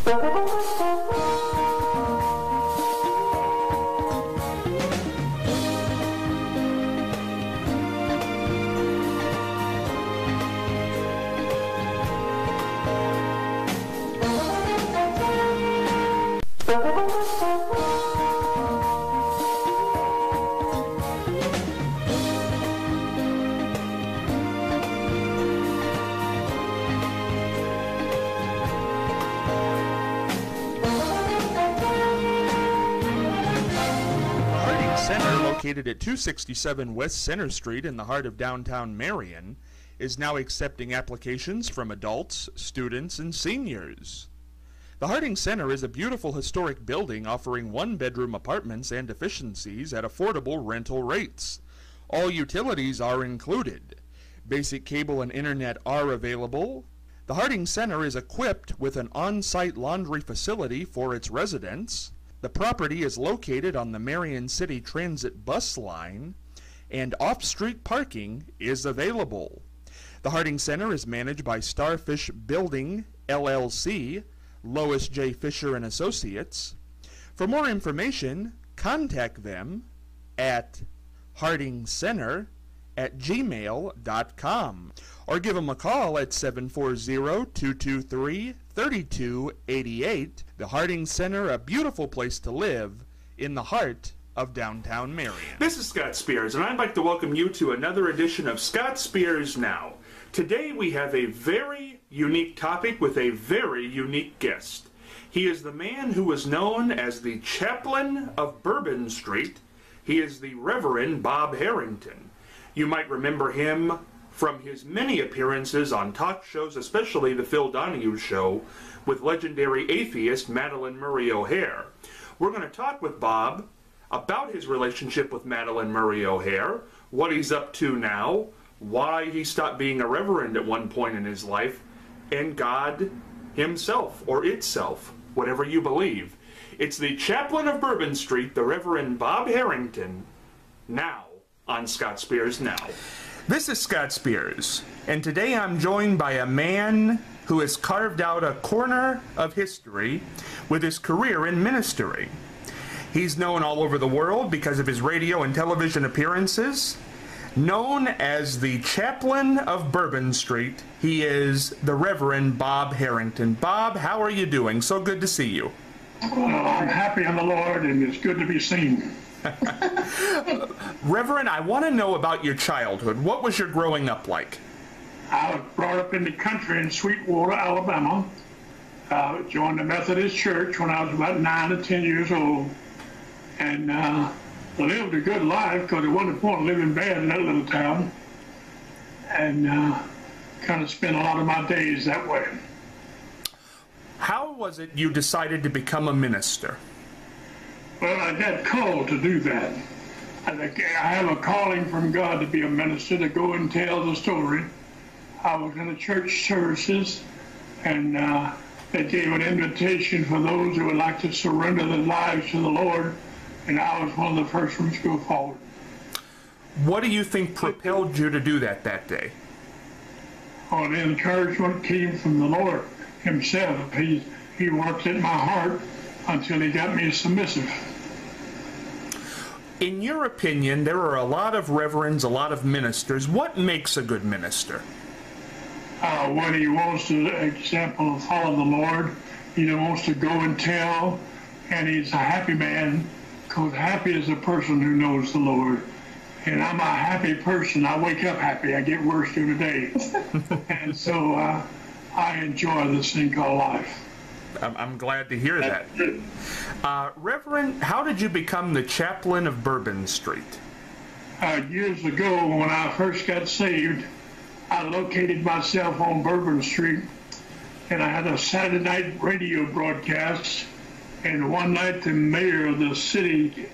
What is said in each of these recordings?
Located at 267 West Center Street in the heart of downtown Marion, is now accepting applications from adults, students, and seniors. The Harding Center is a beautiful historic building offering one-bedroom apartments and efficiencies at affordable rental rates. All utilities are included. Basic cable and internet are available. The Harding Center is equipped with an on-site laundry facility for its residents. The property is located on the Marion City Transit bus line, and off-street parking is available. The Harding Center is managed by Starfish Building, LLC, Lois J. Fisher and Associates. For more information, contact them at hardingcenter@gmail.com or give them a call at 740-223-3288. The Harding Center, a beautiful place to live in the heart of downtown Marion. This is Scott Spears, and I'd like to welcome you to another edition of Scott Spears Now. Today we have a very unique topic with a very unique guest. He is the man who was known as the Chaplain of Bourbon Street. He is the Reverend Bob Harrington. You might remember him from his many appearances on talk shows, especially the Phil Donahue Show, with legendary atheist Madalyn Murray O'Hair. We're going to talk with Bob about his relationship with Madalyn Murray O'Hair, what he's up to now, why he stopped being a reverend at one point in his life, and God himself, or itself, whatever you believe. It's the Chaplain of Bourbon Street, the Reverend Bob Harrington, now on Scott Spears Now. This is Scott Spears, and today I'm joined by a man who has carved out a corner of history with his career in ministry. He's known all over the world because of his radio and television appearances. Known as the Chaplain of Bourbon Street, he is the Reverend Bob Harrington. Bob, how are you doing? So good to see you. I'm happy in the Lord, and it's good to be seen. Reverend, I want to know about your childhood. What was your growing up like? I was brought up in the country in Sweetwater, Alabama. Joined the Methodist Church when I was about 9 or 10 years old. And lived a good life because it wasn't a point of living bad in that little town. And kind of spent a lot of my days that way. How was it you decided to become a minister? Well, I got called to do that. I have a calling from God to be a minister, to go and tell the story. I was in the church services, and they gave an invitation for those who would like to surrender their lives to the Lord, and I was one of the first ones to go forward. What do you think propelled you to do that day? Well, the encouragement came from the Lord himself. He worked at my heart until he got me submissive. In your opinion, there are a lot of reverends, a lot of ministers. What makes a good minister? When he wants to, example, follow the Lord, he wants to go and tell, and he's a happy man, because happy is a person who knows the Lord. And I'm a happy person. I wake up happy. I get worse through the day. And so I enjoy this thing called life. I'm glad to hear that. Reverend, how did you become the Chaplain of Bourbon Street? Years ago, when I first got saved, I located myself on Bourbon Street, and I had a Saturday night radio broadcast. And one night, the mayor of the city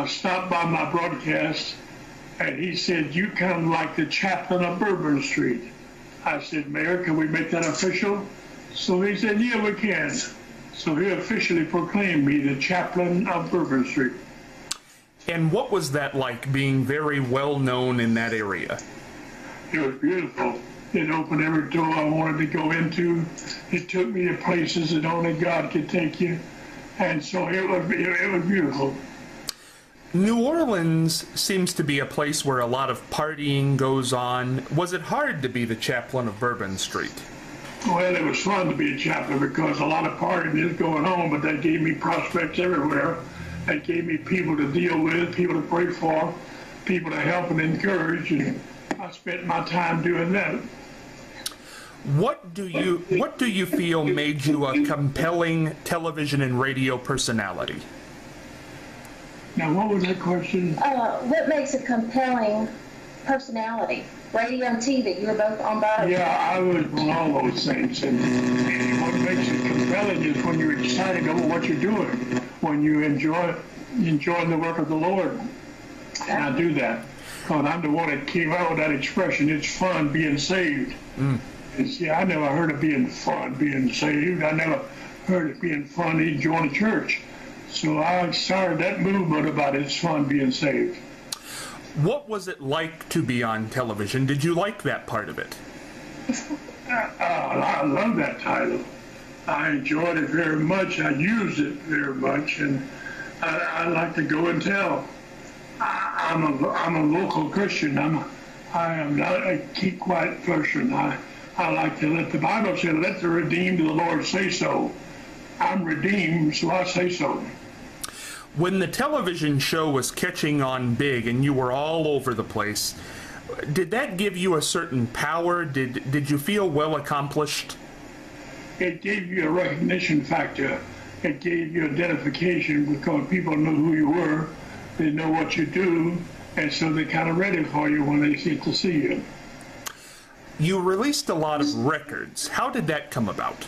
stopped by my broadcast, and he said, "You kind of like the Chaplain of Bourbon Street." I said, "Mayor, can we make that official?" So he said, "Yeah, we can." So he officially proclaimed me the Chaplain of Bourbon Street. And what was that like, being very well known in that area? It was beautiful. It opened every door I wanted to go into. It took me to places that only God could take you. And so it was beautiful. New Orleans seems to be a place where a lot of partying goes on. Was it hard to be the chaplain of Bourbon Street? Well, it was fun to be a chaplain because a lot of partying is going on, but that gave me prospects everywhere. That gave me people to deal with, people to pray for, people to help and encourage, and I spent my time doing that. What do you feel made you a compelling television and radio personality? Now, what was that question? What makes a compelling personality? Radio and TV, you were both on both. Yeah, I was on all those things. And what makes it compelling is when you're excited over what you're doing, when you enjoying the work of the Lord. And I do that because I'm the one that came out with that expression, it's fun being saved. And see, I never heard of being fun being saved. I never heard it being fun to join a church. So I started that movement about it's fun being saved. What was it like to be on television? Did you like that part of it? I love that title. I enjoyed it very much. I used it very much, and I like to go and tell. I'm a local Christian. I am not a keep quiet person. I like to let the Bible say, let the redeemed of the Lord say so. I'm redeemed, so I say so. When the television show was catching on big and you were all over the place, did that give you a certain power? Did you feel well accomplished? It gave you a recognition factor. It gave you identification because people knew who you were. They know what you do, and so they're kind of ready for you when they get to see you. You released a lot of records. How did that come about?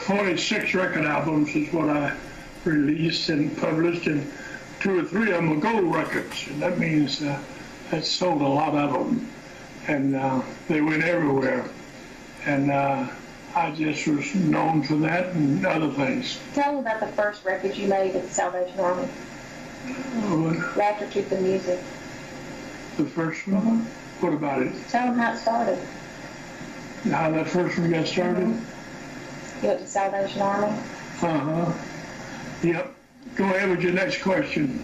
46 record albums is what I released and published, and 2 or 3 of them were gold records. And that means that sold a lot of them, and they went everywhere. And I just was known for that and other things. Tell me about the first record you made at the Salvation Army. Laughter, Truth, and Music. The first one? What about it? Tell them how it started. How that first one got started? You went to Salvation Army? Yep. Go ahead with your next question.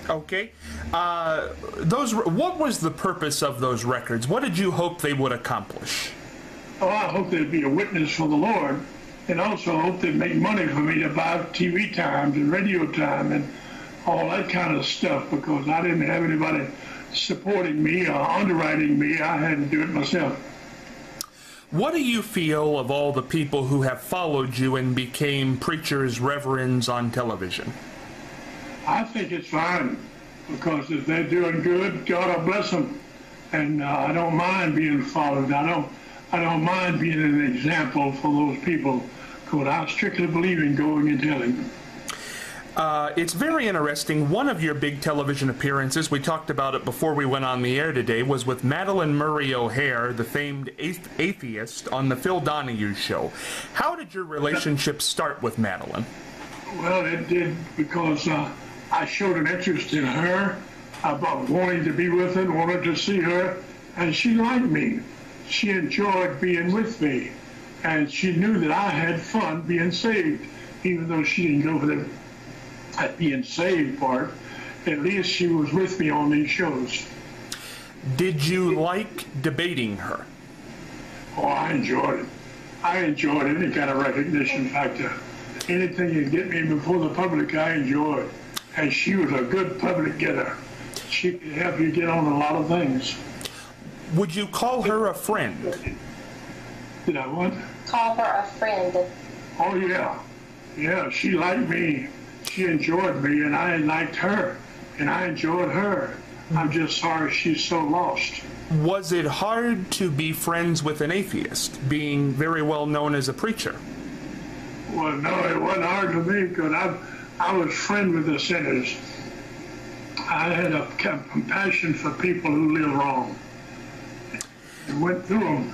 Okay. What was the purpose of those records? What did you hope they would accomplish? Oh, I hope they'd be a witness for the Lord, and also hope they'd make money for me to buy TV times and radio time and all that kind of stuff, because I didn't have anybody supporting me or underwriting me. I had to do it myself. What do you feel of all the people who have followed you and became preachers, reverends on television? I think it's fine, because if they're doing good, God will bless them. And I don't mind being followed. I don't mind being an example for those people, because I strictly believe in going and telling. It's very interesting. One of your big television appearances, we talked about it before we went on the air today, was with Madeline Murray O'Hare, the famed atheist, on the Phil Donahue Show. How did your relationship start with Madeline? Well, it did because I showed an interest in her about wanting to be with her, wanted to see her, and she liked me. She enjoyed being with me, and she knew that I had fun being saved, even though she didn't go for the being saved part. At least she was with me on these shows. Did you like debating her? Oh, I enjoyed it. I enjoyed any kind of recognition factor. Anything you get me before the public, I enjoyed. And she was a good public getter. She could help you get on a lot of things. Would you call her a friend? Did I what? Call her a friend. Oh, yeah. Yeah, she liked me. She enjoyed me, and I liked her, and I enjoyed her. I'm just sorry she's so lost. Was it hard to be friends with an atheist, being very well known as a preacher? Well, no, it wasn't hard to me, because I was friend with the sinners. I had a compassion for people who live wrong and went through them.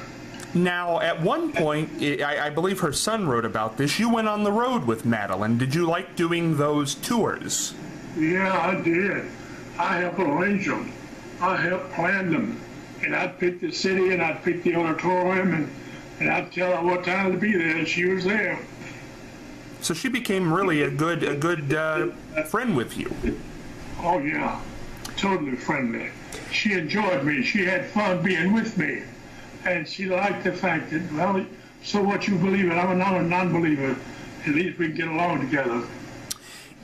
Now, at one point, I believe her son wrote about this, you went on the road with Madeline. Did you like doing those tours? Yeah, I did. I helped arrange them. I helped plan them. And I'd pick the city and I'd pick the auditorium and I'd tell her what time to be there, and she was there. So she became really a good friend with you. Oh yeah, totally friendly. She enjoyed me. She had fun being with me, and she liked the fact that, well, so what you believe in, I'm a non-believer. At least we can get along together.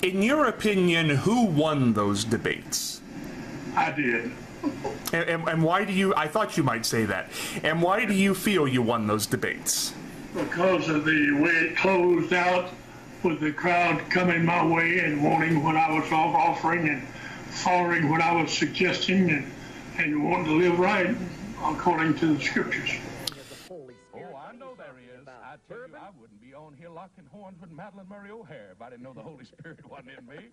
In your opinion, who won those debates? I did. And why do you, I thought you might say that, and why do you feel you won those debates? Because of the way it closed out, with the crowd coming my way and wanting what I was offering and following what I was suggesting and wanting to live right according to the scriptures. Oh, I know there is. I tell you, I wouldn't be on here locking horns with Madeline Murray O'Hare if I didn't know the Holy Spirit wasn't in me.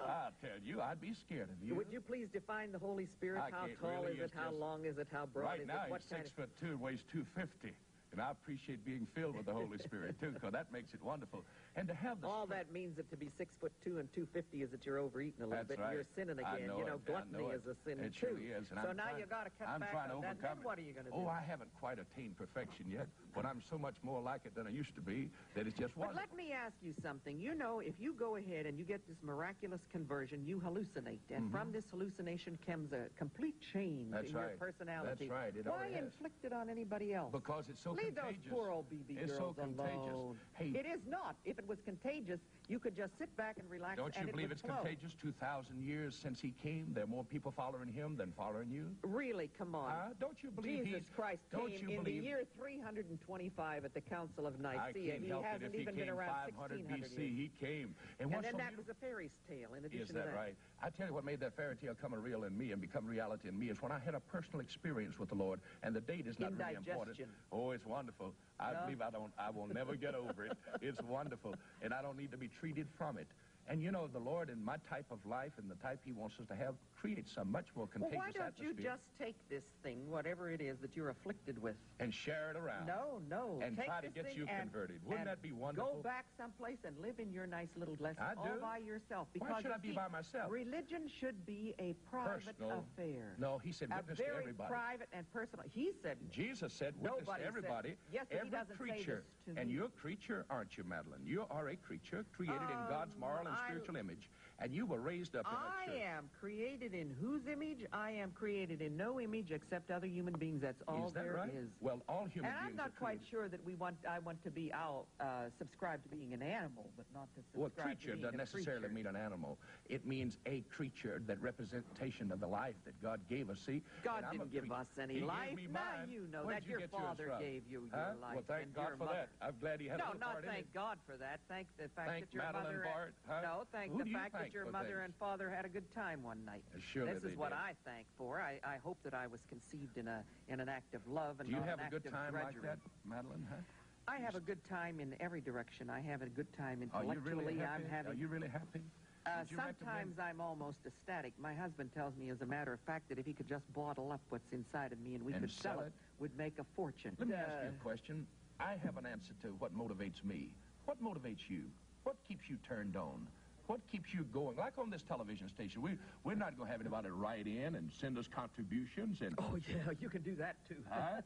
I tell you, I'd be scared of you. Would you please define the Holy Spirit? How tall is it? How long is it? How broad is it? Right now, he's 6'2" and weighs 250. And I appreciate being filled with the Holy Spirit, too, because that makes it wonderful. And to have the all that means that to be 6'2" and 250 is that you're overeating a little bit. Right. You're sinning again. You know, gluttony is a sin, it too. Surely is. And so now you got to cut back on that. Then what are you going to do? Oh, I haven't quite attained perfection yet, but I'm so much more like it than I used to be that it's just wonderful. But let me ask you something. You know, if you go ahead and you get this miraculous conversion, you hallucinate. And from this hallucination comes a complete change in your personality. That's right. Why inflict it on anybody else? Because it's so contagious. Leave those poor old BB girls alone. Hey, it is not. If it was contagious, you could just sit back and relax. Don't you believe it's flow. Contagious? 2,000 years since he came, there are more people following him than following you. Really? Come on. Don't you believe Jesus Christ came in the year 325 at the Council of Nicaea. He hasn't even been around 500 1600 BC. years. He came. And then that was a fairy tale in addition to that. Is that right? I tell you what made that fairy tale come real in me and become reality in me is when I had a personal experience with the Lord, and the date is not really important. Oh, it's wonderful. I believe I will never get over it. It's wonderful, and I don't need to be treated from it. And you know, the Lord in my type of life and the type he wants us to have creates a much more contagious atmosphere. Well, why don't you just take this thing, whatever it is that you're afflicted with, and share it around? No. And take try to get you converted. Wouldn't that be wonderful? Go back someplace and live in your nice little blessing all by yourself. Because why should I be by myself? Religion should be a private affair. No, he said witness to everybody. A very private and personal. He said. Jesus said witness to everybody. Yes, but every he doesn't creature. Say this to and me. you're a creature, aren't you, Madeline? You are a creature created in God's moral and spiritual image. And you were raised up in that church. I am created in whose image? I am created in no image except other human beings. That's all there is. Well, all human beings are I'm not quite sure that I want to be, subscribe to being an animal, but not to subscribe to being a creature. Well, creature doesn't necessarily mean an animal. It means a creature, that representation of the life that God gave us. See? God didn't give us any life. Now you know that your father gave you your life. Well, thank God for that. I'm glad he had a part in it. No, not thank God for that. Thank the fact that your Madeline mother... Bart, No, thank the fact that your mother and father had a good time one night. Surely this is what I thank for. I hope that I was conceived in an act of love and not an act of drudgery. Do you have a good time like that, Madeline? Huh? I have a good time in every direction. I have a good time intellectually. Are you really happy? Sometimes I'm almost ecstatic. My husband tells me, as a matter of fact, that if he could just bottle up what's inside of me and we could sell it, we'd make a fortune. Let me ask you a question. I have an answer to what motivates me. What motivates you? What keeps you turned on? What keeps you going? Like on this television station, we're not going to have anybody write in and send us contributions. And oh, yeah, you can do that, too. Huh?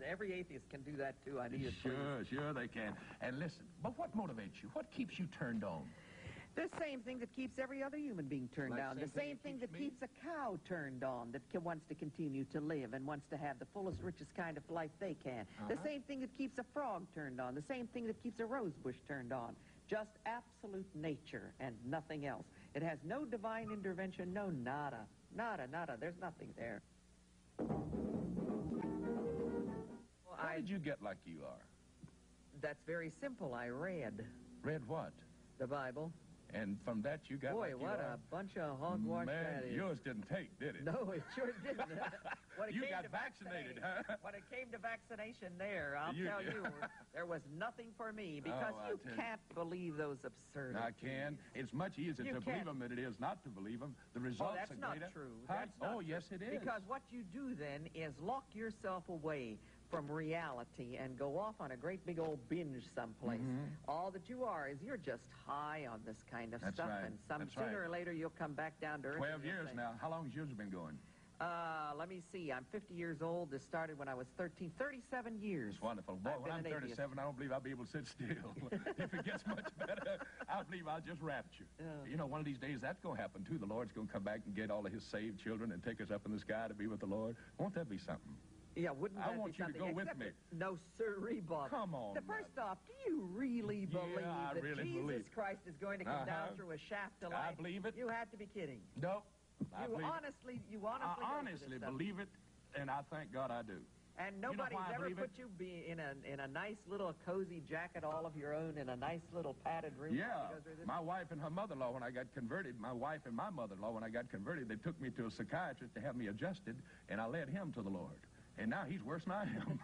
Every atheist can do that, too. I need it. Sure they can. And listen, but what motivates you? What keeps you turned on? The same thing that keeps every other human being turned on. The same thing that keeps a cow turned on, that wants to continue to live and wants to have the fullest, richest kind of life they can. The same thing that keeps a frog turned on. The same thing that keeps a rose bush turned on. Just absolute nature and nothing else. It has no divine intervention, no nada. Nada. There's nothing there. How did you get like you are? That's very simple. I read. Read what? The Bible. And from that you got Boy, what a bunch of hogwash that is. Yours didn't take, did it? No, it sure didn't. You got vaccinated, huh? When it came to vaccination there, I'll tell you, there was nothing for me because you can't believe those absurdities. I can. It's much easier to believe them than it is not to believe them. The results are greater. That's not true. That's not yes, it is. Because what you do then is lock yourself away from reality and go off on a great big old binge someplace. All that you are is you're just high on this kind of stuff, and sooner or later you'll come back down to earth. 12 years now. How long has yours been going? Let me see. I'm 50 years old. This started when I was 13. 37 years. It's wonderful. Boy, when I'm 37, I don't believe I'll be able to sit still. If it gets much better, I believe I'll just rapture. You know, one of these days that's going to happen, too. The Lord's going to come back and get all of his saved children and take us up in the sky to be with the Lord. Won't that be something? Yeah, wouldn't that I want be you to something? go with me. No, sirree, Bob. Come on. First off, do you really believe that really Jesus believe. Christ is going to come down through a shaft of light? I believe it. You have to be kidding. No. I honestly believe it, and I thank God I do. And nobody's ever put you in a nice little cozy jacket all of your own in a nice little padded room? Yeah. My wife and her mother-in-law, when I got converted, they took me to a psychiatrist to have me adjusted, and I led him to the Lord. And now he's worse than I am.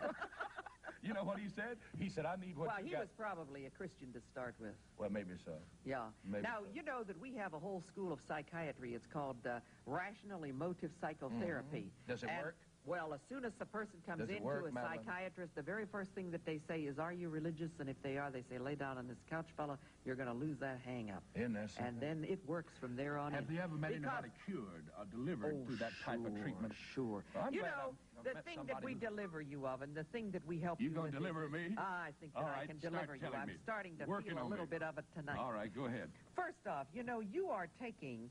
You know what he said? He said, I need what you got. Well, he was probably a Christian to start with. Well, maybe so. Yeah. Maybe now, so. You know that we have a whole school of psychiatry. It's called rational emotive psychotherapy. Does it work? Well, as soon as the person comes into a psychiatrist, the very first thing that they say is, are you religious? And if they are, they say, lay down on this couch, fella. You're going to lose that hang-up. And then it works from there on in. Have you ever met anybody cured or delivered through that type of treatment? Sure. Well, you know, the thing that we deliver you of and the thing that we help you with. You going to deliver me? I think that I can deliver you. I'm starting to feel a little bit of it tonight. All right, go ahead. First off, you know, you are taking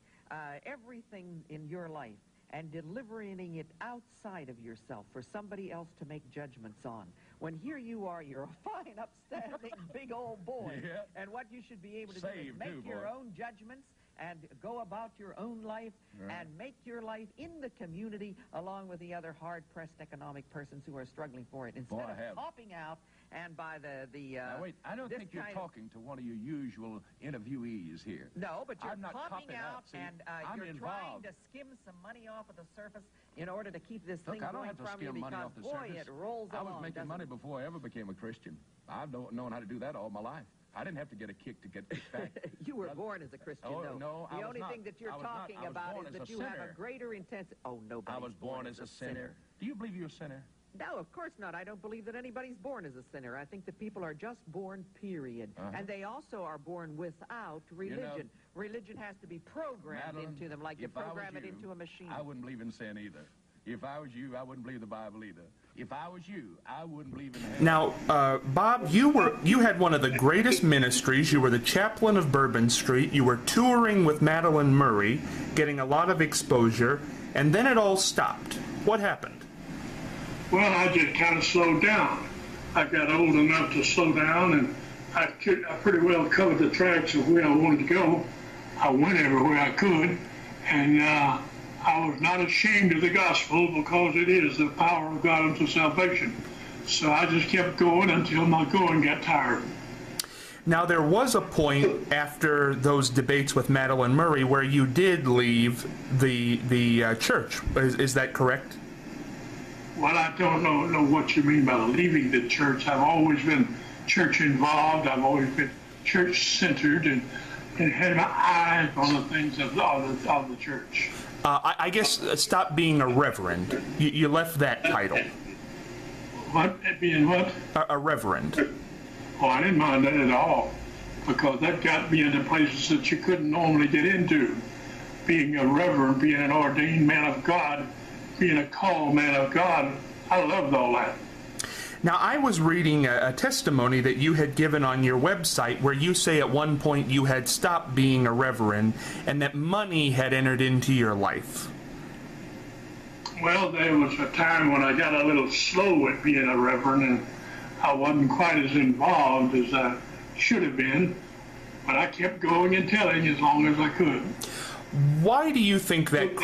everything in your life and delivering it outside of yourself for somebody else to make judgments on. When here you are, you're a fine, upstanding, big old boy. Yeah. And what you should be able to do is make your own judgments and go about your own life and make your life in the community along with the other hard-pressed economic persons who are struggling for it. Instead of popping out and by now wait, I don't think you're talking to one of your usual interviewees here. No, but you're popping out and you're trying to skim some money off of the surface in order to keep this thing going from you because, boy, it rolls along. I was making money before I ever became a Christian. I've known how to do that all my life. I didn't have to get a kick to get kicked back. You were born as a Christian, though. No, the only thing that you're talking about is that you have a greater intensity. Oh, nobody. I was born as a sinner. Do you believe you're a sinner? No, of course not. I don't believe that anybody's born as a sinner. I think that people are just born, period. And they also are born without religion. You know, religion has to be programmed into them like you program it into a machine. I wouldn't believe in sin either. If I was you, I wouldn't believe the Bible either. If I was you, I wouldn't believe in heaven. Now, Bob, you had one of the greatest ministries. You were the chaplain of Bourbon Street. You were touring with Madeline Murray, getting a lot of exposure, and then it all stopped. What happened? Well, I just kind of slowed down. I got old enough to slow down, and I pretty well covered the tracks of where I wanted to go. I went everywhere I could, and I was not ashamed of the gospel because it is the power of God unto salvation. So I just kept going until my going got tired. Now, there was a point after those debates with Madeline Murray where you did leave the church. Is that correct? Well, I don't know what you mean by leaving the church. I've always been church involved. I've always been church centered and had my eyes on the things of the church. I guess stop being a reverend. You left that title. What? Being what? A reverend. Oh, I didn't mind that at all because that got me into places that you couldn't normally get into. Being a reverend, being an ordained man of God, being a called man of God, I loved all that. Now, I was reading a testimony that you had given on your website where you say at one point you had stopped being a reverend and that money had entered into your life. Well, there was a time when I got a little slow at being a reverend and I wasn't quite as involved as I should have been, but I kept going and telling as long as I could. Why do you think that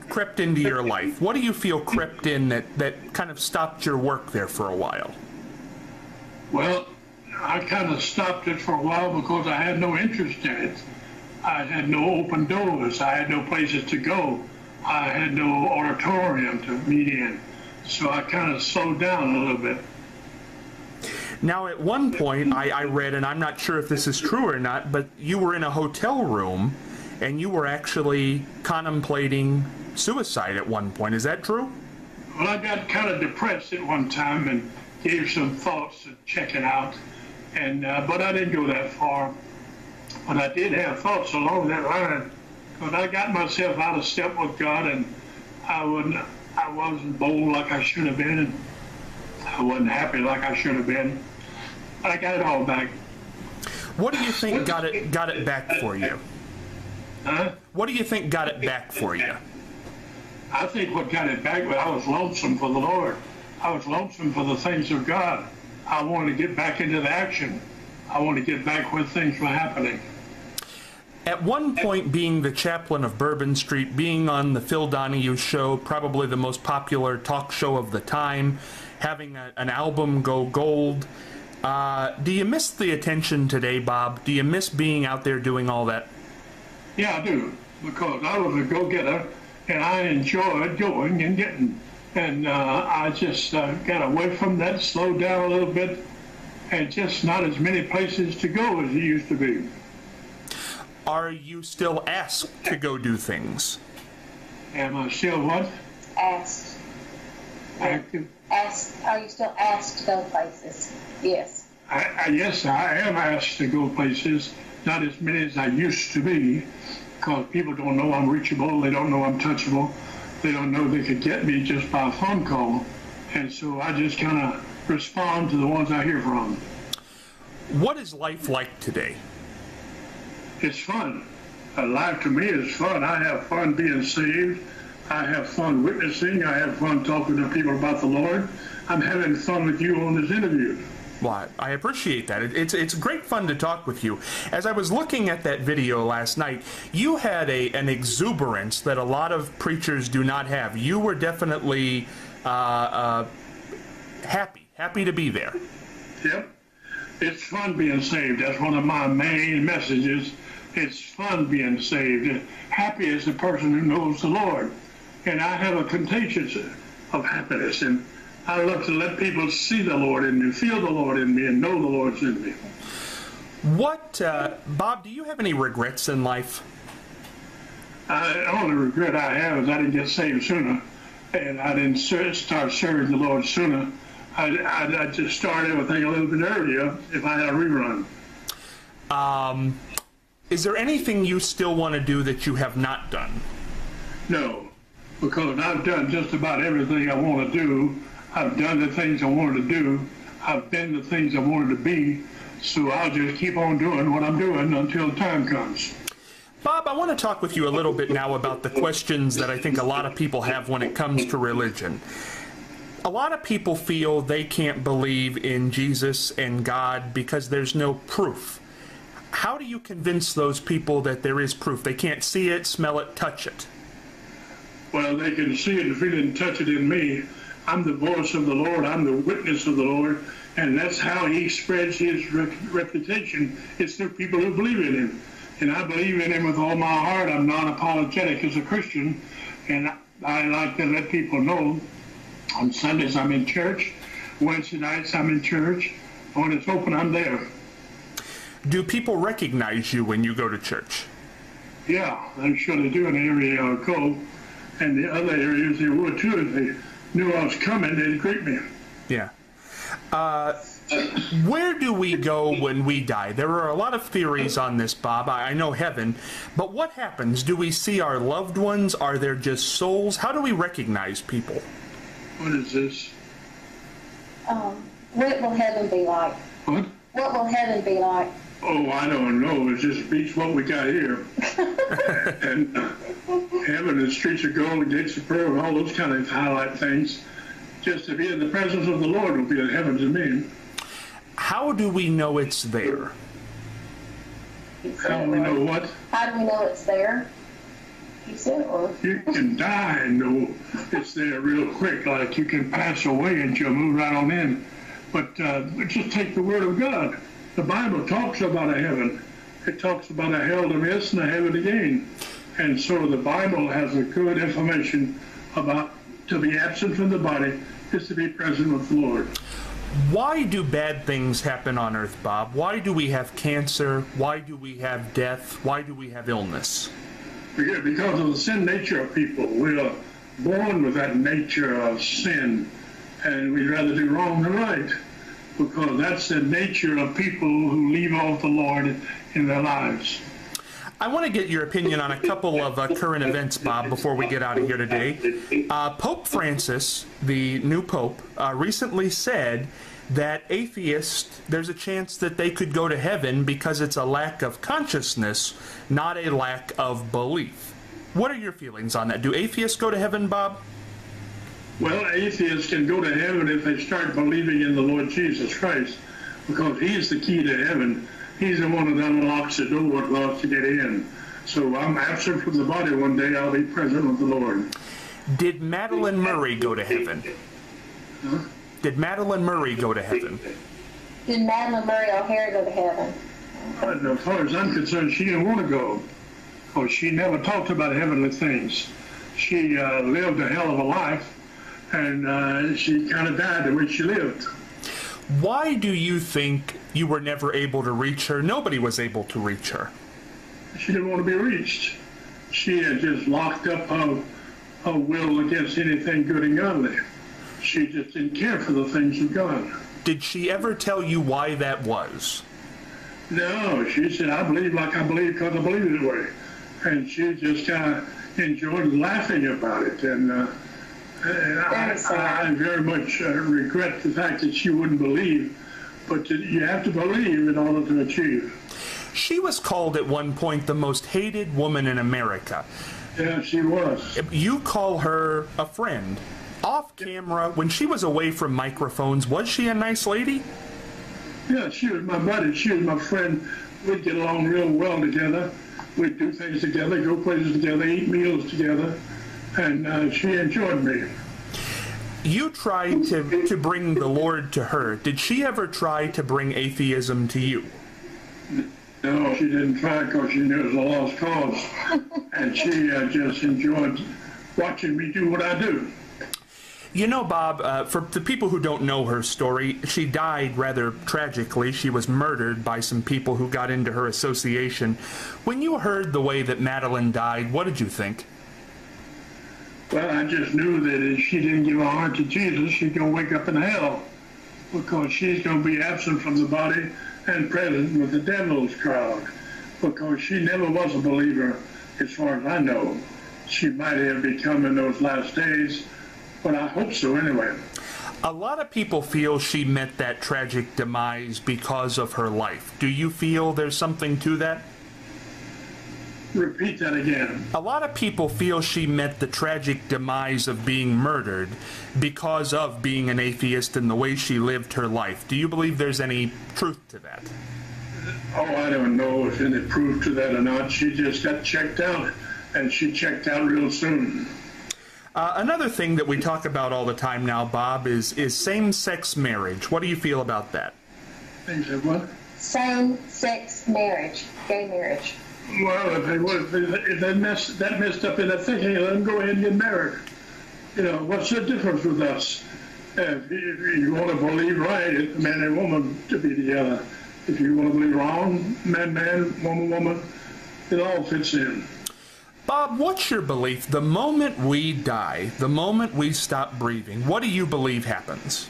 crept into your life? What do you feel crept in that kind of stopped your work there for a while? Well, I kind of stopped it for a while because I had no interest in it. I had no open doors. I had no places to go. I had no auditorium to meet in. So I kind of slowed down a little bit. Now, at one point, I read, and I'm not sure if this is true or not, but you were in a hotel room and you were actually contemplating suicide at one point. Is that true? Well, I got kind of depressed at one time and gave some thoughts to checking out, and but I didn't go that far. But I did have thoughts along that line because I got myself out of step with God, and I wasn't bold like I should have been, and I wasn't happy like I should have been. But I got it all back. What do you think got it back for you? Huh? What do you think got it back for you? I think what got it back was I was lonesome for the Lord. I was lonesome for the things of God. I wanted to get back into the action. I wanted to get back where things were happening. At one point, being the chaplain of Bourbon Street, being on the Phil Donahue show, probably the most popular talk show of the time, having an album go gold, do you miss the attention today, Bob? Do you miss being out there doing all that? Yeah, I do, because I was a go-getter, and I enjoyed going and getting. And I just got away from that, slowed down a little bit, and just not as many places to go as it used to be. Are you still asked to go do things? Am I still what? Asked. Active? Asked. Are you still asked to go places? Yes. Yes, I am asked to go places, not as many as I used to be, because people don't know I'm reachable, they don't know I'm touchable, they don't know they could get me just by a phone call, and so I just kind of respond to the ones I hear from. What is life like today? It's fun. Life to me is fun. I have fun being saved. I have fun witnessing. I have fun talking to people about the Lord. I'm having fun with you on this interview. Well, I appreciate that. It's great fun to talk with you. As I was looking at that video last night, you had an exuberance that a lot of preachers do not have. You were definitely happy to be there. Yep. It's fun being saved. That's one of my main messages. It's fun being saved. Happy is the person who knows the Lord. And I have a contagion of happiness. And I love to let people see the Lord in me, feel the Lord in me, and know the Lord's in me. What, Bob, do you have any regrets in life? The only regret I have is I didn't get saved sooner. And I didn't start serving the Lord sooner. I just started everything a little bit earlier if I had a rerun. Is there anything you still want to do that you have not done? No, because I've done just about everything I want to do. I've done the things I wanted to do. I've been the things I wanted to be. So I'll just keep on doing what I'm doing until the time comes. Bob, I want to talk with you a little bit now about the questions that I think a lot of people have when it comes to religion. A lot of people feel they can't believe in Jesus and God because there's no proof. How do you convince those people that there is proof? They can't see it, smell it, touch it. Well, they can see it and feel it and touch it in me. I'm the voice of the Lord. I'm the witness of the Lord. And that's how he spreads his reputation. It's through people who believe in him. And I believe in him with all my heart. I'm non-apologetic as a Christian. And I like to let people know on Sundays I'm in church. Wednesday nights I'm in church. When it's open, I'm there. Do people recognize you when you go to church? Yeah, I'm sure they do in the area I go. And the other areas they would too. If they knew I was coming, they'd greet me. Yeah. Where do we go when we die? There are a lot of theories on this, Bob. I know heaven. But what happens? Do we see our loved ones? Are there just souls? How do we recognize people? What is this? What will heaven be like? What? What will heaven be like? Oh, I don't know. It just beats what we got here. And heaven and streets of gold and gates of pearl and all those kind of highlight things. Just to be in the presence of the Lord will be in heaven to me. How do we know it's there? How do we know what? How do we know it's there? You said it, Lord. You can die and know it's there real quick. Like you can pass away and you'll move right on in. But just take the word of God. The Bible talks about a heaven. It talks about a hell to miss and a heaven to gain. And so the Bible has a good information about to be absent from the body is to be present with the Lord. Why do bad things happen on earth, Bob? Why do we have cancer? Why do we have death? Why do we have illness? Because of the sin nature of people. We are born with that nature of sin, and we'd rather do wrong than right, because that's the nature of people who leave off the Lord in their lives. I want to get your opinion on a couple of current events, Bob, before we get out of here today. Pope Francis, the new pope, recently said that atheists, there's a chance that they could go to heaven because it's a lack of consciousness, not a lack of belief. What are your feelings on that? Do atheists go to heaven, Bob? Well, atheists can go to heaven if they start believing in the Lord Jesus Christ, because he's the key to heaven. He's the one that unlocks the door for us to get in. So I'm absent from the body one day, I'll be present with the Lord. Did Madeleine Murray go to heaven? Huh? Did Madeleine Murray go to heaven? Did Madeleine Murray O'Hara go to heaven? As far as I'm concerned, she didn't want to go, because she never talked about heavenly things. She lived a hell of a life, and she kind of died the way she lived. Why do you think you were never able to reach her? Nobody was able to reach her. She didn't want to be reached. She had just locked up her will against anything good and godly. She just didn't care for the things of God. Did she ever tell you why that was? No, she said, I believe like I believe because I believe that way. And she just kind of enjoyed laughing about it. And I very much regret the fact that she wouldn't believe, but you have to believe in order to achieve. She was called at one point the most hated woman in America. Yeah, she was. You call her a friend. Off camera, when she was away from microphones, was she a nice lady? Yeah, she was my buddy. She was my friend. We'd get along real well together. We'd do things together, go places together, eat meals together. And she enjoyed me. You tried to bring the Lord to her. Did she ever try to bring atheism to you? No, she didn't try because she knew it was a lost cause. And she just enjoyed watching me do what I do. You know, Bob, for the people who don't know her story, she died rather tragically. She was murdered by some people who got into her association. When you heard the way that Madeleine died, what did you think? Well, I just knew that if she didn't give her heart to Jesus, she's going to wake up in hell, because she's going to be absent from the body and present with the devil's crowd, because she never was a believer, as far as I know. She might have become in those last days, but I hope so anyway. A lot of people feel she met that tragic demise because of her life. Do you feel there's something to that? Repeat that again. A lot of people feel she met the tragic demise of being murdered because of being an atheist and the way she lived her life. Do you believe there's any truth to that? Oh, I don't know if any proof to that or not. She just got checked out, and she checked out real soon. Another thing that we talk about all the time now, Bob, is same-sex marriage. What do you feel about that? Things like what? Same-sex marriage, gay marriage. Well, if they messed up in their thinking, let them go ahead and get married. You know, what's the difference with us? If you want to believe right, it's man and woman to be together. If you want to believe wrong, man, woman, it all fits in. Bob, what's your belief? The moment we die, the moment we stop breathing, what do you believe happens?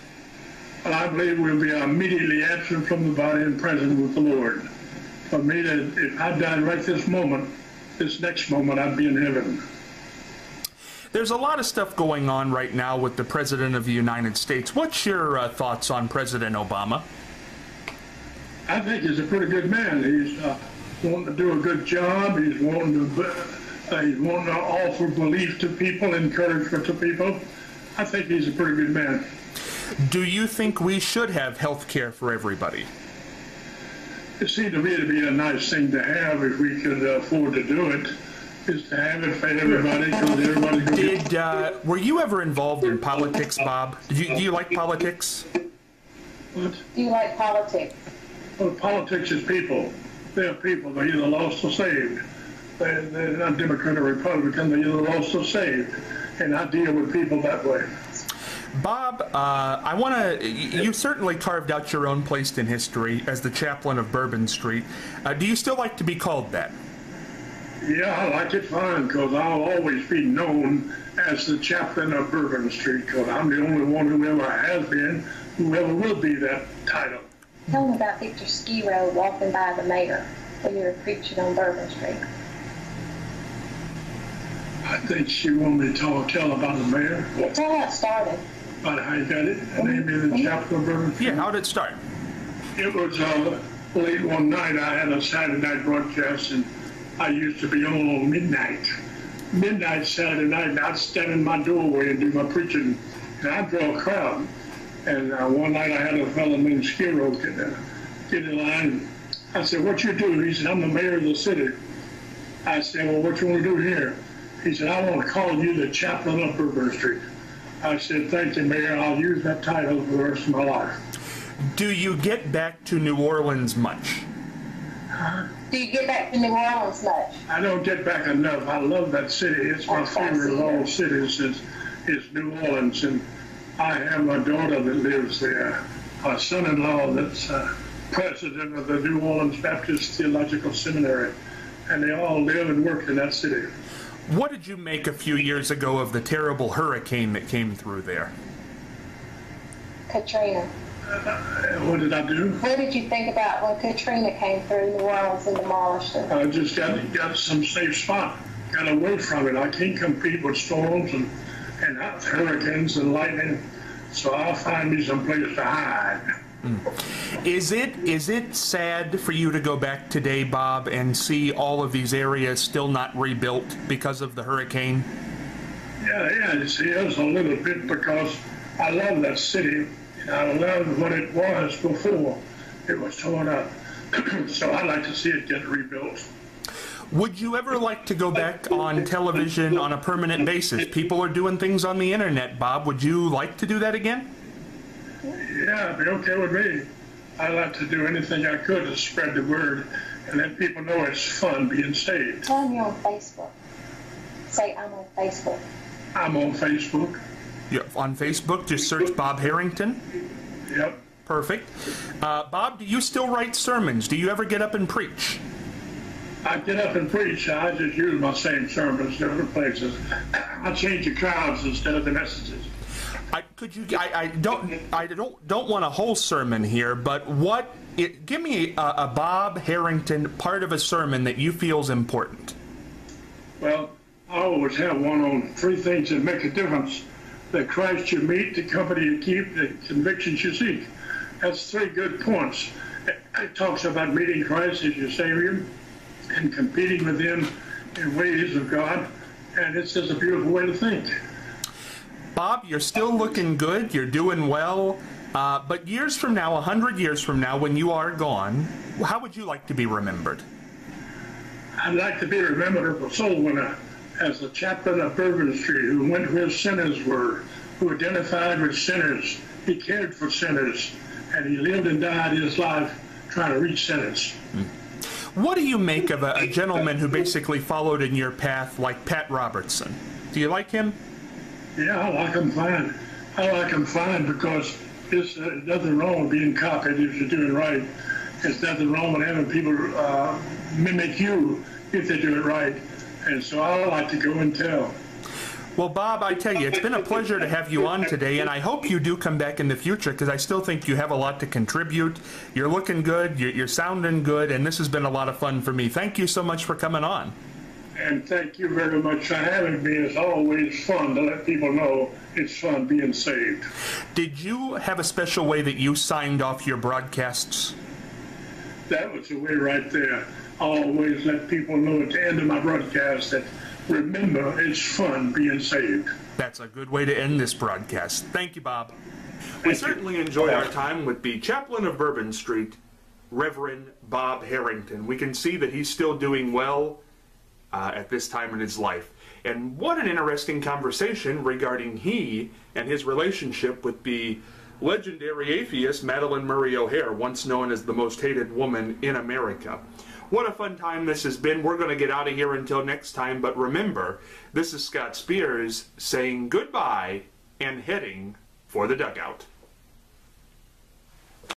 Well, I believe we'll be immediately absent from the body and present with the Lord. For me, if I died right this moment, this next moment, I'd be in heaven. There's a lot of stuff going on right now with the President of the United States. What's your thoughts on President Obama? I think he's a pretty good man. He's wanting to do a good job. He's wanting to offer belief to people, encouragement to people. I think he's a pretty good man. Do you think we should have health care for everybody? It seemed to me to be a nice thing to have if we could afford to do it, is to have it for everybody, because everybody's were you ever involved in politics, Bob? Do you like politics? What? Do you like politics? Well, politics is people. They're people. They're either lost or saved. They're not Democrat or Republican. They're either lost or saved. And I deal with people that way. Bob, I want to. You certainly carved out your own place in history as the chaplain of Bourbon Street. Do you still like to be called that? Yeah, I like it fine, because I'll always be known as the chaplain of Bourbon Street, because I'm the only one who ever has been, who ever will be that title. Tell them about Victor Skiro walking by the mayor when you were preaching on Bourbon Street? I think she wanted me to tell about the mayor. Yeah, tell how it started. About how you got it, named in the Chaplain of Bourbon Street. Yeah, how did it start? It was late one night. I had a Saturday night broadcast, and I used to be on midnight Saturday night, and I'd stand in my doorway and do my preaching, and I'd draw a crowd. And one night I had a fellow named Skiro get in line. I said, "What you do?" He said, "I'm the mayor of the city." I said, "Well, what you want to do here?" He said, "I want to call you the chaplain of Bourbon Street." I said, "Thank you, Mayor. I'll use that title for the rest of my life." Do you get back to New Orleans much? Do you get back to New Orleans much? I don't get back enough. I love that city. It's my favorite of all cities is New Orleans. And I have my daughter that lives there, my son-in-law that's president of the New Orleans Baptist Theological Seminary. And they all live and work in that city. What did you make a few years ago of the terrible hurricane that came through there? Katrina. What did I do? What did you think about when Katrina came through New Orleans and demolished it? I just got some safe spot, got away from it. I can't compete with storms and hurricanes and lightning, so I'll find me some place to hide. Is it sad for you to go back today, Bob, and see all of these areas still not rebuilt because of the hurricane? Yeah, it is a little bit, because I love that city. I love what it was before it was torn up. So I'd like to see it get rebuilt. Would you ever like to go back on television on a permanent basis? People are doing things on the internet, Bob. Would you like to do that again? Yeah, it'd be okay with me. I'd like to do anything I could to spread the word and let people know it's fun being saved. Tell them you're on Facebook. Say, "I'm on Facebook." I'm on Facebook. Yeah, on Facebook, just search Bob Harrington. Yep. Perfect. Bob, do you still write sermons? Do you ever get up and preach? I get up and preach. I just use my same sermons in different places. I change the crowds instead of the messages. I don't want a whole sermon here, but give me a Bob Harrington part of a sermon that you feel is important. Well, I always have one on 3 things that make a difference: the Christ you meet, the company you keep, the convictions you seek. That's 3 good points. It talks about meeting Christ as your Savior and competing with Him in ways of God, and it's just a beautiful way to think. Bob, you're still looking good. You're doing well. But years from now, 100 years from now, when you are gone, how would you like to be remembered? I'd like to be remembered as a soul winner, as the chaplain of Bourbon Street, who went where sinners were, who identified with sinners. He cared for sinners, and he lived and died his life trying to reach sinners. What do you make of a gentleman who basically followed in your path like Pat Robertson? Do you like him? Yeah, I like him fine. I like him fine because there's nothing wrong with being copied if you're doing right. There's nothing wrong with having people mimic you if they do it right. And so I like to go and tell. Well, Bob, I tell you, it's been a pleasure to have you on today, and I hope you do come back in the future, because I still think you have a lot to contribute. You're looking good, you're sounding good, and this has been a lot of fun for me. Thank you so much for coming on. And thank you very much for having me. It's always fun to let people know it's fun being saved. Did you have a special way that you signed off your broadcasts? That was the way right there. I always let people know at the end of my broadcast that, remember, it's fun being saved. That's a good way to end this broadcast. Thank you, Bob. We certainly enjoyed our time with the chaplain of Bourbon Street, Reverend Bob Harrington. We can see that he's still doing well at this time in his life. And what an interesting conversation regarding he and his relationship with the legendary atheist Madalyn Murray O'Hair, once known as the most hated woman in America. What a fun time this has been. We're going to get out of here until next time, but remember, this is Scott Spears saying goodbye and heading for the dugout.